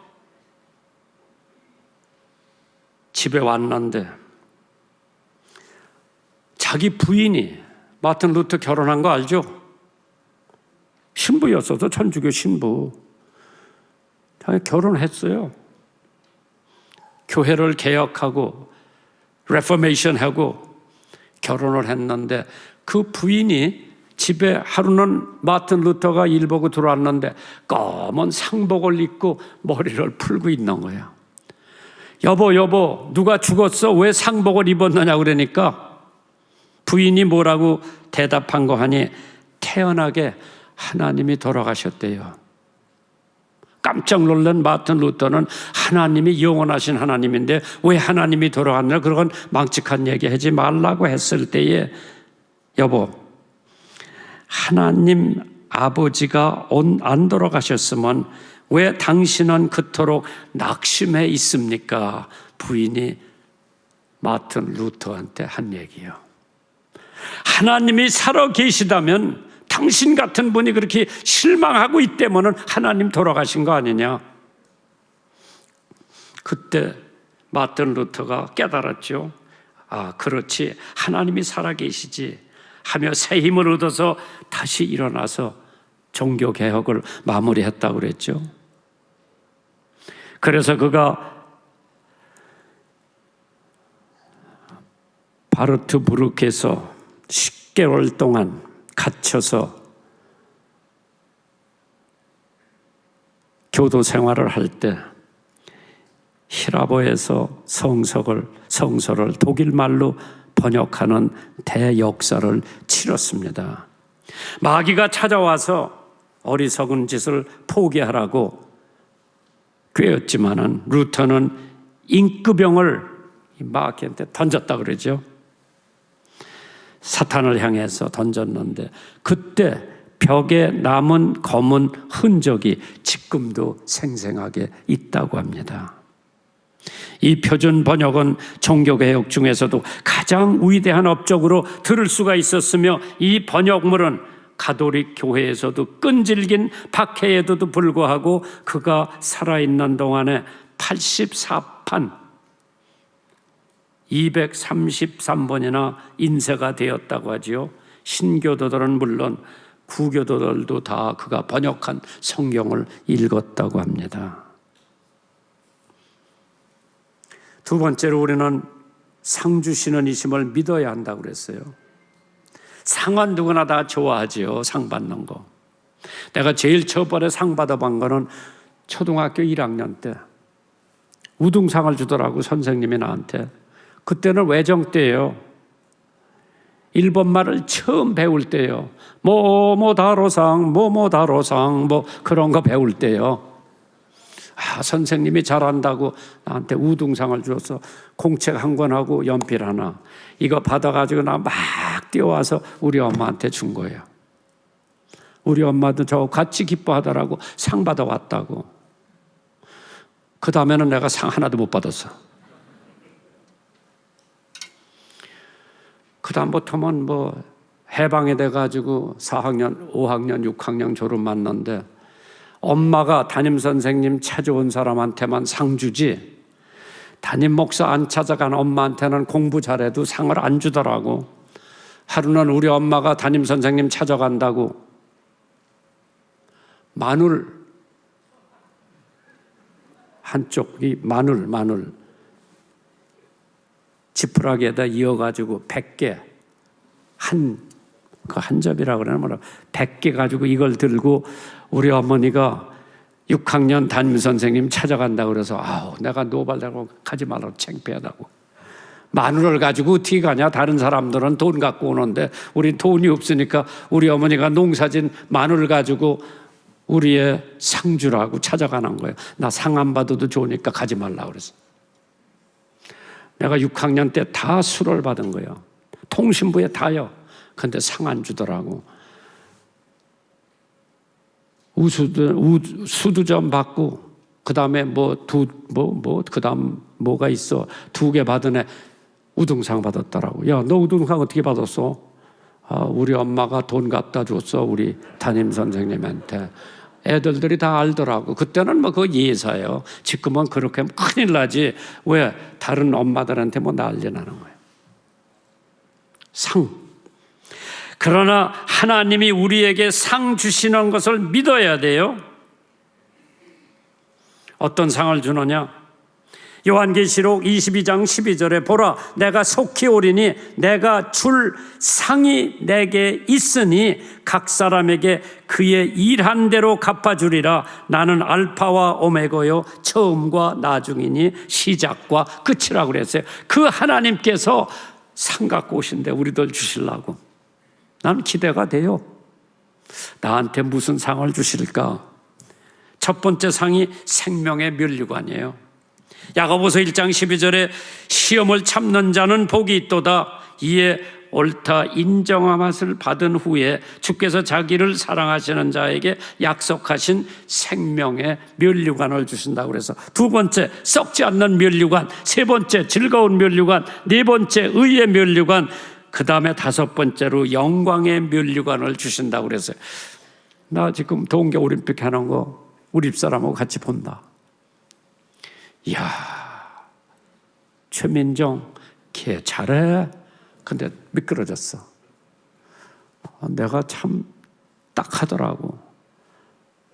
집에 왔는데 자기 부인이 마틴 루터 결혼한 거 알죠? 신부였어도 천주교 신부. 결혼했어요. 교회를 개혁하고 레포메이션하고 결혼을 했는데 그 부인이 집에 하루는 마틴 루터가 일 보고 들어왔는데 검은 상복을 입고 머리를 풀고 있는 거예요. 여보 누가 죽었어? 왜 상복을 입었느냐 그러니까 부인이 뭐라고 대답한 거 하니 태연하게 하나님이 돌아가셨대요. 깜짝 놀란 마틴 루터는 하나님이 영원하신 하나님인데 왜 하나님이 돌아갔나? 그런 망측한 얘기 하지 말라고 했을 때에 여보 하나님 아버지가 안 돌아가셨으면 왜 당신은 그토록 낙심해 있습니까? 부인이 마틴 루터한테 한 얘기요. 하나님이 살아 계시다면 당신 같은 분이 그렇게 실망하고 있다면 하나님 돌아가신 거 아니냐? 그때 마틴 루터가 깨달았죠. 아, 그렇지. 하나님이 살아 계시지. 하며 새 힘을 얻어서 다시 일어나서 종교개혁을 마무리했다고 그랬죠. 그래서 그가 바르트부르크에서 10개월 동안 갇혀서 교도 생활을 할 때 히라보에서 성서를 독일말로 번역하는 대역사를 치렀습니다. 마귀가 찾아와서 어리석은 짓을 포기하라고 꾀었지만은 루터는 인구병을 마귀한테 던졌다 그러죠. 사탄을 향해서 던졌는데 그때 벽에 남은 검은 흔적이 지금도 생생하게 있다고 합니다. 이 표준 번역은 종교개혁 중에서도 가장 위대한 업적으로 들을 수가 있었으며 이 번역물은 가톨릭 교회에서도 끈질긴 박해에도 불구하고 그가 살아있는 동안에 84판 233번이나 인쇄가 되었다고 하지요. 신교도들은 물론 구교도들도 다 그가 번역한 성경을 읽었다고 합니다. 두 번째로 우리는 상 주시는 이심을 믿어야 한다고 그랬어요. 상은 누구나 다 좋아하지요. 상 받는 거. 내가 제일 첫번에 상 받아본 거는 초등학교 1학년 때 우등상을 주더라고 선생님이 나한테. 그때는 외정 때예요. 일본말을 처음 배울 때예요. 뭐뭐다로상 뭐뭐다로상 뭐 그런 거 배울 때요. 아, 선생님이 잘한다고 나한테 우등상을 주어서 공책 한 권하고 연필 하나 이거 받아가지고 나 막 뛰어와서 우리 엄마한테 준 거예요. 우리 엄마도 저 같이 기뻐하더라고. 상 받아왔다고. 그 다음에는 내가 상 하나도 못 받았어. 그 다음부터는 뭐 해방이 돼가지고 4학년, 5학년, 6학년 졸업 맞는데 엄마가 담임 선생님 찾아온 사람한테만 상 주지 담임 목사 안 찾아간 엄마한테는 공부 잘해도 상을 안 주더라고. 하루는 우리 엄마가 담임 선생님 찾아간다고 마늘 한쪽이 마늘 지푸라기에다 이어가지고 100개 한 접이라고 그러나 뭐라 100개 가지고 이걸 들고 우리 어머니가 6학년 담임 선생님 찾아간다고 그래서 내가 노발되고 가지 말라고 창피하다고. 마늘을 가지고 어떻게 가냐? 다른 사람들은 돈 갖고 오는데 우리 돈이 없으니까 우리 어머니가 농사진 마늘을 가지고 우리의 상주라고 찾아가는 거예요. 나 상 안 받아도 좋으니까 가지 말라고 그래서. 내가 6학년 때 다 수를 받은 거예요. 통신부에 다요. 근데 상 안 주더라고. 수두점 받고 그다음에 그다음 뭐가 있어? 2개 받은 애 우등상 받았더라고. 야, 너 우등상 어떻게 받았어? 우리 엄마가 돈 갖다 줬어. 우리 담임 선생님한테. 애들이 다 알더라고. 그때는 그거 예사예요. 지금은 그렇게 하면 큰일 나지. 왜? 다른 엄마들한테 난리 나는 거예요. 상. 그러나 하나님이 우리에게 상 주시는 것을 믿어야 돼요. 어떤 상을 주느냐? 요한계시록 22장 12절에 보라 내가 속히 오리니 내가 줄 상이 내게 있으니 각 사람에게 그의 일한 대로 갚아주리라. 나는 알파와 오메가요 처음과 나중이니 시작과 끝이라고 그랬어요. 그 하나님께서 상 갖고 오신데 우리들 주시려고. 나는 기대가 돼요. 나한테 무슨 상을 주실까? 첫 번째 상이 생명의 면류관이에요. 야고보서 1장 12절에 시험을 참는 자는 복이 있도다. 이에 옳다 인정함을 받은 후에 주께서 자기를 사랑하시는 자에게 약속하신 생명의 면류관을 주신다고 그래서 두 번째 썩지 않는 면류관, 세 번째 즐거운 면류관, 네 번째 의의 면류관, 그 다음에 다섯 번째로 영광의 면류관을 주신다고 그랬어요. 나 지금 동계올림픽 하는 거 우리 집사람하고 같이 본다. 이야, 최민정 걔 잘해. 근데 미끄러졌어. 내가 참 딱 하더라고.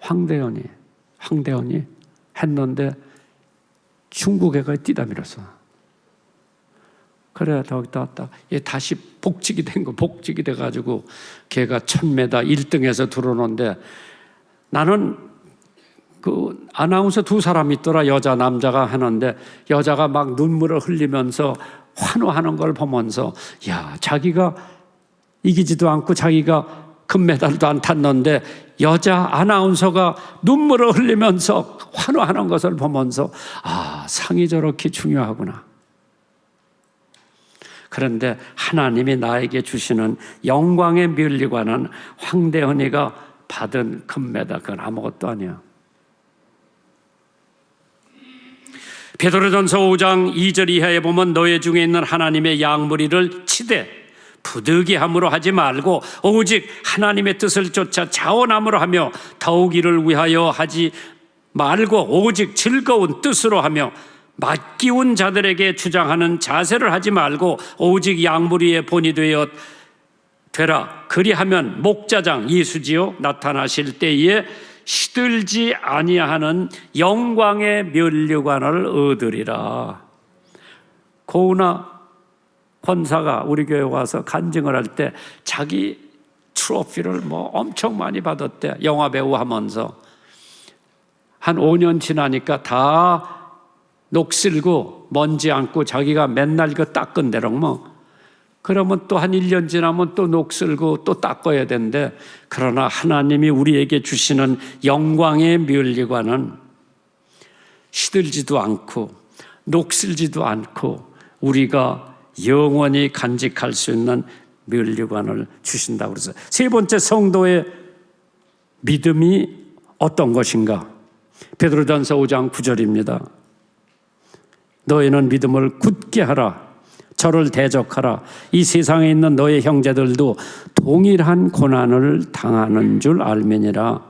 황대현이 했는데 중국 애가 뛰다 밀었어. 그래, 딱 얘 다시 복직이 돼가지고 걔가 1000m 1등에서 들어오는데 나는 그 아나운서 두 사람 있더라. 여자 남자가 하는데 여자가 막 눈물을 흘리면서 환호하는 걸 보면서 야, 자기가 이기지도 않고 자기가 금메달도 안 탔는데 여자 아나운서가 눈물을 흘리면서 환호하는 것을 보면서 상이 저렇게 중요하구나. 그런데 하나님이 나에게 주시는 영광의 면류관은 황대헌이가 받은 금메달, 그건 아무것도 아니야. 베드로전서 5장 2절 이하에 보면 너희 중에 있는 하나님의 양무리를 치되 부득이함으로 하지 말고 오직 하나님의 뜻을 쫓아 자원함으로 하며 더욱 이를 위하여 하지 말고 오직 즐거운 뜻으로 하며 맡기운 자들에게 주장하는 자세를 하지 말고 오직 양무리의 본이 되라. 그리하면 목자장 예수지요 나타나실 때에 시들지 아니하는 영광의 면류관을 얻으리라. 고은아 권사가 우리 교회 와서 간증을 할 때 자기 트로피를 엄청 많이 받았대. 영화배우 하면서 한 5년 지나니까 다 녹슬고 먼지 않고 자기가 맨날 이거 닦은 대로 그러면 또 한 1년 지나면 또 녹슬고 또 닦아야 되는데, 그러나 하나님이 우리에게 주시는 영광의 면류관은 시들지도 않고 녹슬지도 않고 우리가 영원히 간직할 수 있는 면류관을 주신다고 그래서 세 번째 성도의 믿음이 어떤 것인가? 베드로전서 5장 9절입니다. 너희는 믿음을 굳게 하라. 저를 대적하라. 이 세상에 있는 너의 형제들도 동일한 고난을 당하는 줄 알면이라.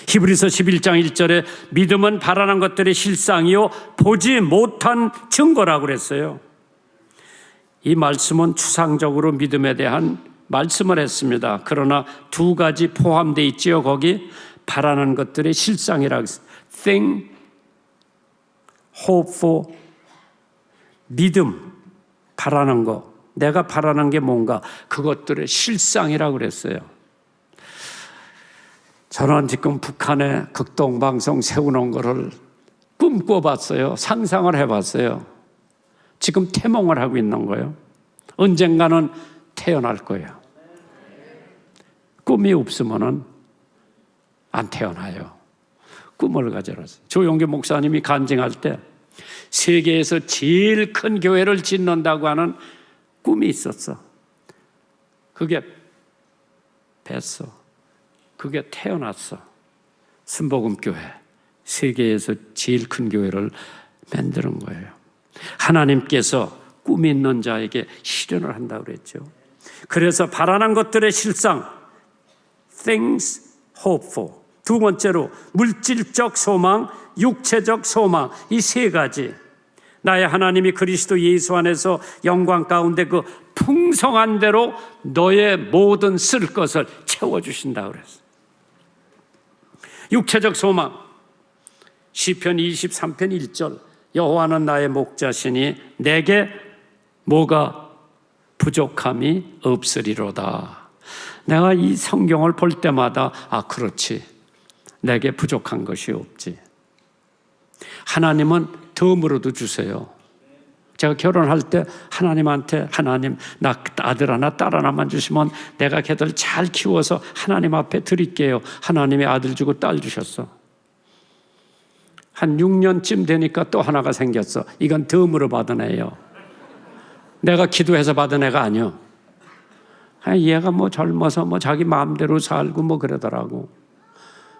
히브리서 11장 1절에 믿음은 바라는 것들의 실상이요 보지 못한 증거라고 그랬어요. 이 말씀은 추상적으로 믿음에 대한 말씀을 했습니다. 그러나 두 가지 포함되어 있지요. 거기 바라는 것들의 실상이라고 했어요. Think, hope for, 믿음, 바라는 거. 내가 바라는 게 뭔가 그것들의 실상이라고 그랬어요. 저는 지금 북한에 극동방송 세우는 거를 꿈꿔봤어요. 상상을 해봤어요. 지금 태몽을 하고 있는 거예요. 언젠가는 태어날 거예요. 꿈이 없으면 안 태어나요. 꿈을 가져라. 조용기 목사님이 간증할 때 세계에서 제일 큰 교회를 짓는다고 하는 꿈이 있었어. 그게 뵀어. 그게 태어났어. 순복음교회, 세계에서 제일 큰 교회를 만드는 거예요. 하나님께서 꿈이 있는 자에게 실현을 한다고 그랬죠. 그래서 바라는 것들의 실상, things hoped for. 두 번째로 물질적 소망, 육체적 소망, 이 세 가지. 나의 하나님이 그리스도 예수 안에서 영광 가운데 그 풍성한 대로 너의 모든 쓸 것을 채워주신다고 그랬어요. 육체적 소망, 시편 23편 1절, 여호와는 나의 목자시니 내게 뭐가 부족함이 없으리로다. 내가 이 성경을 볼 때마다 그렇지, 내게 부족한 것이 없지. 하나님은 덤으로도 주세요. 제가 결혼할 때 하나님한테 하나님 나 아들 하나 딸 하나만 주시면 내가 걔들 잘 키워서 하나님 앞에 드릴게요. 하나님이 아들 주고 딸 주셨어. 한 6년쯤 되니까 또 하나가 생겼어. 이건 덤으로 받은 애예요. 내가 기도해서 받은 애가 아니요. 얘가 뭐 젊어서 뭐 자기 마음대로 살고 뭐 그러더라고.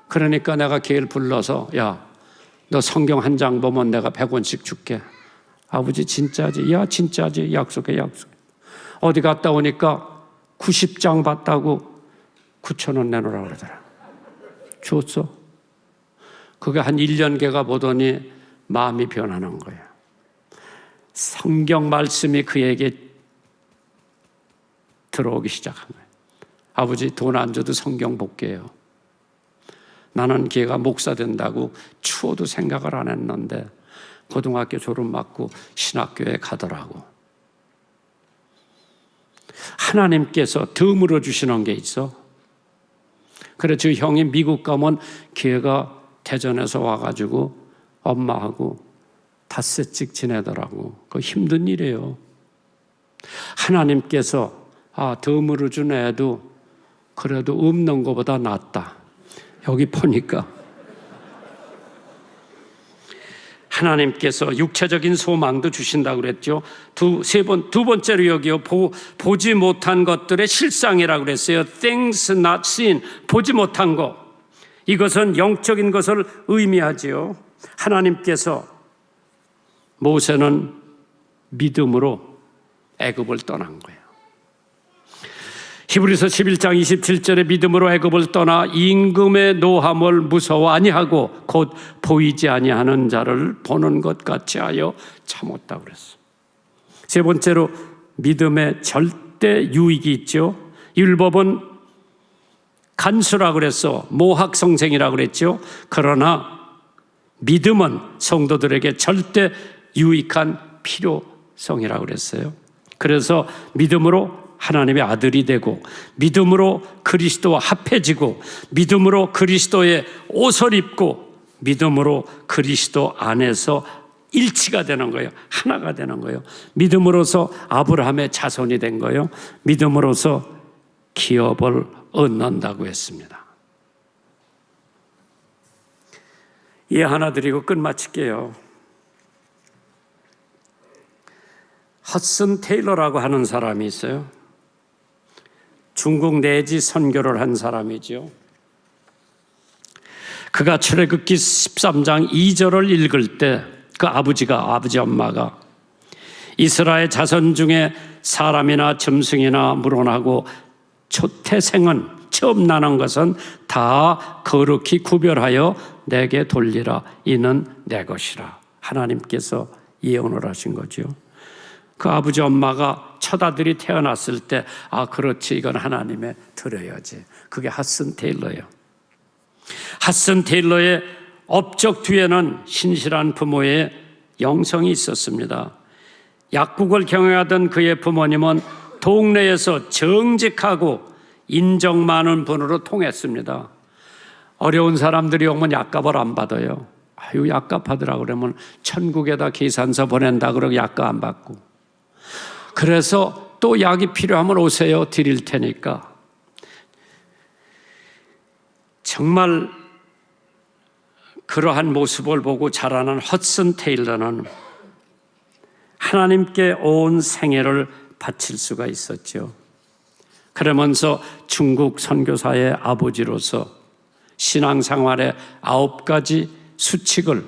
그러니까 내가 걔를 불러서 야, 너 성경 한 장 보면 내가 100원씩 줄게. 아버지 진짜지? 야 진짜지? 약속해. 어디 갔다 오니까 90장 봤다고 9,000원 내놓으라고 그러더라. 줬어. 그게 한 1년개가 보더니 마음이 변하는 거예요. 성경 말씀이 그에게 들어오기 시작한 거예요. 아버지 돈 안 줘도 성경 볼게요. 나는 걔가 목사 된다고 추워도 생각을 안 했는데 고등학교 졸업 맞고 신학교에 가더라고. 하나님께서 덤으로 주시는 게 있어. 그래 저 형이 미국 가면 걔가 대전에서 와가지고 엄마하고 닷새씩 지내더라고. 그거 힘든 일이에요. 하나님께서 덤으로 준 애도 그래도 없는 것보다 낫다. 여기 보니까 하나님께서 육체적인 소망도 주신다고 그랬죠. 두 번째로 여기요. 보지 못한 것들의 실상이라고 그랬어요. Things not seen. 보지 못한 것. 이것은 영적인 것을 의미하지요. 하나님께서 모세는 믿음으로 애굽을 떠난 거예요. 히브리서 11장 27절에 믿음으로 애굽을 떠나 임금의 노함을 무서워 아니하고 곧 보이지 아니하는 자를 보는 것 같이 하여 참았다고 그랬어요. 세 번째로 믿음의 절대 유익이 있죠. 율법은 간수라고 그랬어. 모학성생이라고 그랬죠. 그러나 믿음은 성도들에게 절대 유익한 필요성이라고 그랬어요. 그래서 믿음으로 하나님의 아들이 되고 믿음으로 그리스도와 합해지고 믿음으로 그리스도의 옷을 입고 믿음으로 그리스도 안에서 일치가 되는 거예요. 하나가 되는 거예요. 믿음으로서 아브라함의 자손이 된 거예요. 믿음으로서 기업을 얻는다고 했습니다. 예 하나 드리고 끝마칠게요. 허슨 테일러라고 하는 사람이 있어요. 중국 내지 선교를 한 사람이죠. 그가 출애굽기 13장 2절을 읽을 때 그 아버지 엄마가 이스라엘 자손 중에 사람이나 짐승이나 물어나고 초태생은 처음 나는 것은 다 거룩히 구별하여 내게 돌리라. 이는 내 것이라. 하나님께서 예언을 하신 거죠. 그 아버지 엄마가 첫 아들이 태어났을 때 그렇지, 이건 하나님의 드려야지. 그게 핫슨 테일러예요. 핫슨 테일러의 업적 뒤에는 신실한 부모의 영성이 있었습니다. 약국을 경영하던 그의 부모님은 동네에서 정직하고 인정 많은 분으로 통했습니다. 어려운 사람들이 오면 약값을 안 받아요. 약값 받으라 그러면 천국에다 계산서 보낸다 그러고 약값 안 받고, 그래서 또 약이 필요하면 오세요, 드릴 테니까. 정말 그러한 모습을 보고 자라는 헛슨 테일러는 하나님께 온 생애를 바칠 수가 있었죠. 그러면서 중국 선교사의 아버지로서 신앙생활의 9가지 수칙을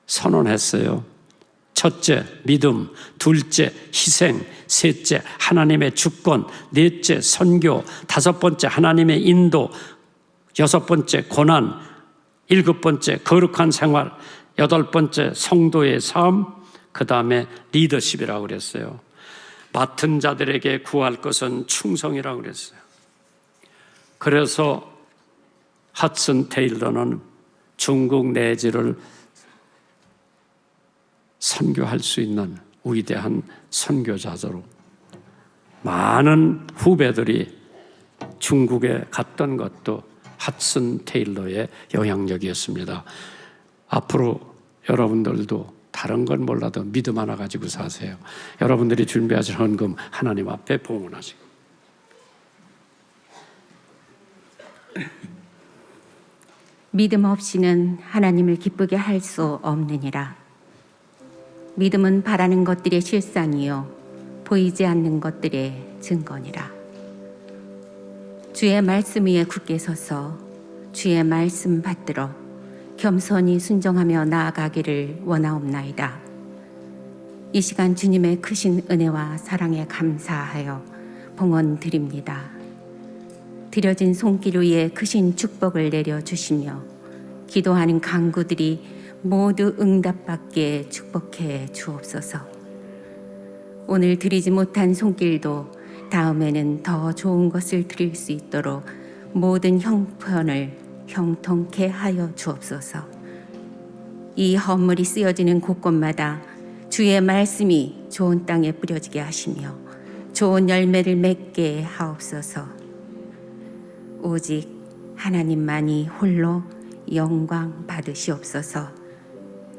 선언했어요. 첫째, 믿음. 둘째, 희생. 셋째, 하나님의 주권. 넷째, 선교. 5번째, 하나님의 인도. 6번째, 고난. 7번째, 거룩한 생활. 8번째, 성도의 삶. 그 다음에 리더십이라고 그랬어요. 맡은 자들에게 구할 것은 충성이라고 그랬어요. 그래서 핫슨 테일러는 중국 내지를 선교할 수 있는 위대한 선교자로 많은 후배들이 중국에 갔던 것도 핫슨 테일러의 영향력이었습니다. 앞으로 여러분들도 다른 건 몰라도 믿음 하나 가지고 사세요. 여러분들이 준비하신 헌금 하나님 앞에 봉헌하시고, 믿음 없이는 하나님을 기쁘게 할 수 없느니라. 믿음은 바라는 것들의 실상이요 보이지 않는 것들의 증거니라. 주의 말씀 위에 굳게 서서 주의 말씀 받들어 겸손히 순종하며 나아가기를 원하옵나이다. 이 시간 주님의 크신 은혜와 사랑에 감사하여 봉헌 드립니다. 드려진 손길 위에 크신 축복을 내려주시며 기도하는 간구들이 모두 응답받게 축복해 주옵소서. 오늘 드리지 못한 손길도 다음에는 더 좋은 것을 드릴 수 있도록 모든 형편을 형통케 하여 주옵소서. 이 헌물이 쓰여지는 곳곳마다 주의 말씀이 좋은 땅에 뿌려지게 하시며 좋은 열매를 맺게 하옵소서. 오직 하나님만이 홀로 영광 받으시옵소서.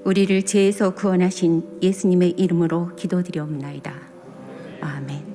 우리를 죄에서 구원하신 예수님의 이름으로 기도드리옵나이다. 아멘.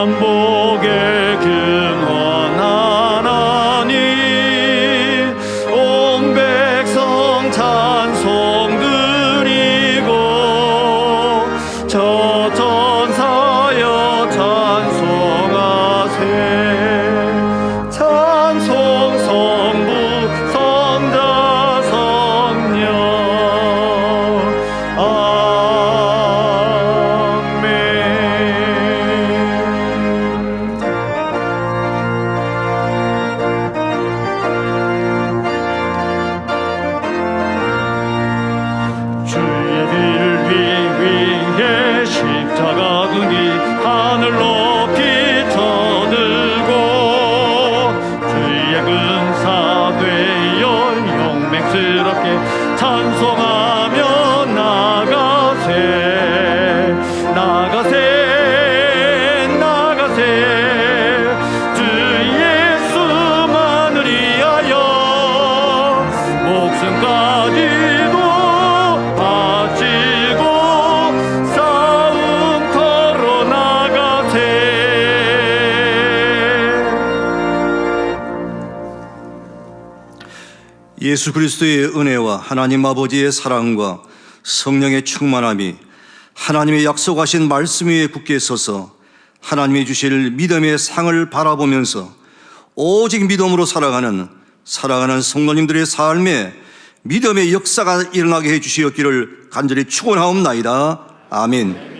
만복의 근원한 하나님, 온 백성 찬송 드리고 저 천사여 찬송하세. 찬송 성부 성자 성령 아멘. 예수 그리스도의 은혜와 하나님 아버지의 사랑과 성령의 충만함이 하나님의 약속하신 말씀 위에 굳게 서서 하나님이 주실 믿음의 상을 바라보면서 오직 믿음으로 살아가는 성도님들의 삶에 믿음의 역사가 일어나게 해주시었기를 간절히 축원하옵나이다. 아멘.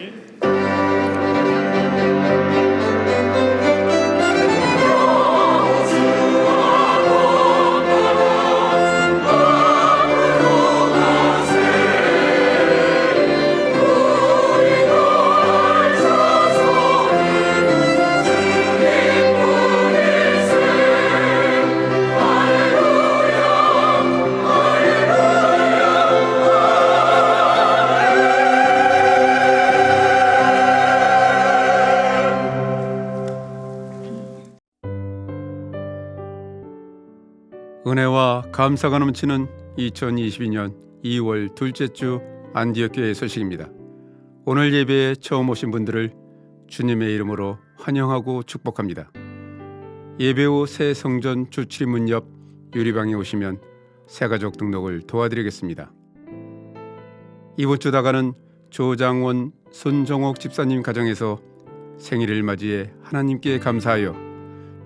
은혜와 감사가 넘치는 2022년 2월 둘째 주 안디옥교회 소식입니다. 오늘 예배에 처음 오신 분들을 주님의 이름으로 환영하고 축복합니다. 예배 후 새 성전 주출입문 옆 유리방에 오시면 새가족 등록을 도와드리겠습니다. 이번 주 다가는 조장원 손정옥 집사님 가정에서 생일을 맞이해 하나님께 감사하여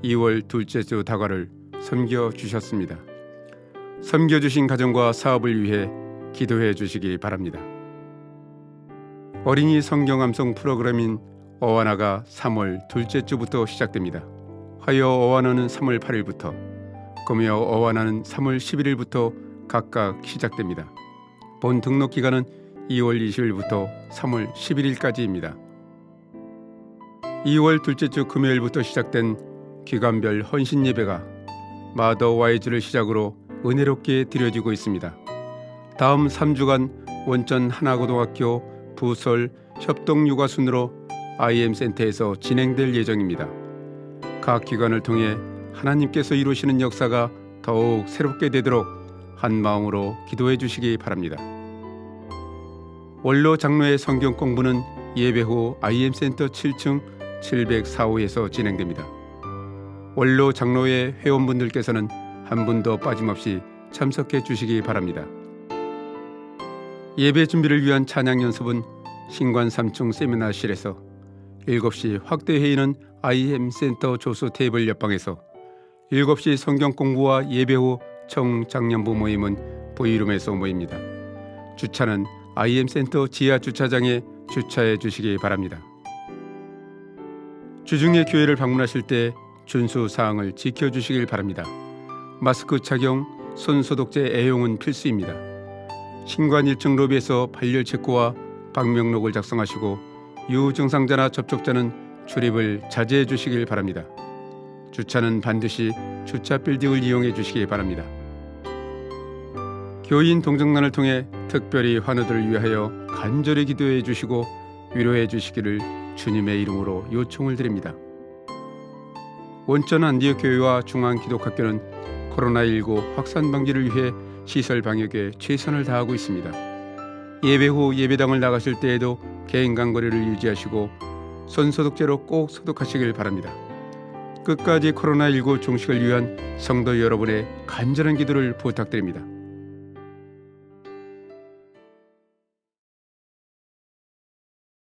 2월 둘째 주 다가를 섬겨주셨습니다. 섬겨주신 가정과 사업을 위해 기도해 주시기 바랍니다. 어린이 성경 암송 프로그램인 어와나가 3월 둘째 주부터 시작됩니다. 화요 어와나는 3월 8일부터, 금요 어와나는 3월 11일부터 각각 시작됩니다. 본 등록 기간은 2월 20일부터 3월 11일까지입니다. 2월 둘째 주 금요일부터 시작된 기간별 헌신 예배가 마더 와이즈를 시작으로 은혜롭게 드려지고 있습니다. 다음 3주간 원전 하나고등학교 부설 협동육아순으로 IM센터에서 진행될 예정입니다. 각 기관을 통해 하나님께서 이루시는 역사가 더욱 새롭게 되도록 한 마음으로 기도해 주시기 바랍니다. 원로 장로의 성경 공부는 예배 후 IM센터 7층 704호에서 진행됩니다. 원로 장로회 회원분들께서는 한 분도 빠짐없이 참석해 주시기 바랍니다. 예배 준비를 위한 찬양 연습은 신관 3층 세미나실에서, 7시 확대 회의는 IM센터 조수 테이블 옆방에서, 7시 성경 공부와 예배 후 청장년부 모임은 V룸에서 모입니다. 주차는 IM센터 지하 주차장에 주차해 주시기 바랍니다. 주중에 교회를 방문하실 때 준수 사항을 지켜주시길 바랍니다. 마스크 착용, 손소독제 애용은 필수입니다. 신관 1층 로비에서 발열 체크와 방명록을 작성하시고 유증상자나 접촉자는 출입을 자제해 주시길 바랍니다. 주차는 반드시 주차 빌딩을 이용해 주시기 바랍니다. 교인 동정단을 통해 특별히 환우들을 위하여 간절히 기도해 주시고 위로해 주시기를 주님의 이름으로 요청을 드립니다. 원전 안디옥 교회와 중앙기독학교는 코로나19 확산 방지를 위해 시설 방역에 최선을 다하고 있습니다. 예배 후 예배당을 나가실 때에도 개인 간거리를 유지하시고 손소독제로 꼭 소독하시길 바랍니다. 끝까지 코로나19 종식을 위한 성도 여러분의 간절한 기도를 부탁드립니다.